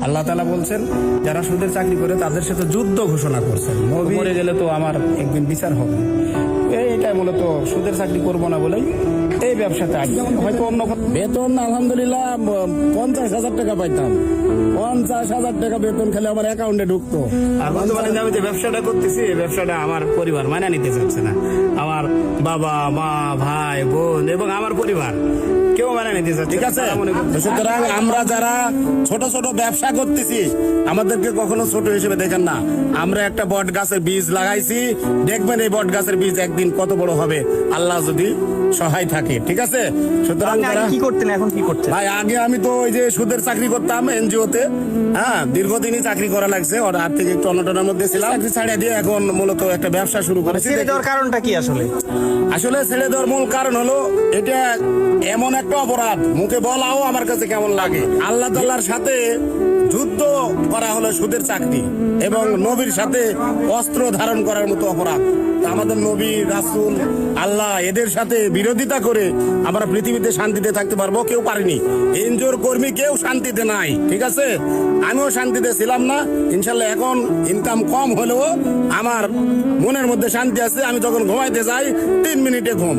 আল্লাহ তাআলা বলছেন যারা সুদের চাকরি করে তাদের সাথে যুদ্ধ ঘোষণা করছেন, নবী মরে গেলে তো আমার একদিন বিচার হবে। এইটাই মূলত সুদের চাকরি করবো না বলেই এই ব্যবসাতে আসি। যেমন হয়তো অন্য বেতন আলহামদুলিল্লাহ 50,000 টাকা পাইতাম, 50,000 টাকা বেতন খেলে আমার অ্যাকাউন্টে ঢুকতো। আর বর্তমানে আমি যে ব্যবসাটা করতেছি এই ব্যবসাটা আমার পরিবার মানা নিতে চাচ্ছে না। আমার বাবা মা ভাই বোন এবং আমার পরিবার কেউ মানা নিতে চাচ্ছে। ঠিক আছে, সুতরাং আমরা যারা ছোট ছোট ব্যবসা করতেছি আমাদেরকে কখনো ছোট হিসেবে দেখেন না। আমরা একটা বট গাছের বীজ লাগাইছি, দেখবেন এই বট গাছের বীজ একদিন কত বড় হবে আল্লাহ যদি সহায় থাকে। ঠিক আছে, সুতরাং কি করতেন, এখন কি করতেন? ভাই আগে আমি তো ওই যে সুদের চাকরি করতাম এনজিওতে, হ্যাঁ দীর্ঘদিনই চাকরি করা লাগছে, ওর আর্থিক একটু অনটনের মধ্যে ছিলাম। চাকরি ছাড়িয়ে দিয়ে এখন মূলত একটা ব্যবসা শুরু করেছি। ছেড়ে দেওয়ার কারণটা কি আসলে? আসলে ছেড়ে দেওয়ার মূল কারণ হলো এটা এমন একটা অপরাধ, মুখে বলাও আমার কাছে কেমন লাগে। আল্লাহ তাআলার সাথে যুদ্ধ করা হলো সুদের চাকরি এবং নবীর সাথে অস্ত্র ধারণ করার মতো অপরাধ। আমাদের নবী রাসূল আল্লাহ এদের সাথে বিরোধিতা করে আমরা পৃথিবীতে শান্তিতে থাকতে পারবো? কেউ পারেনি। এনজিওর কর্মী কেউ শান্তিতে নাই। ঠিক আছে, আমিও শান্তিতে ছিলাম না। ইনশাল্লাহ এখন ইনকাম কম হলেও আমার মনের মধ্যে শান্তি আছে। আমি যখন ঘুমাইতে যাই 3 মিনিটে ঘুম।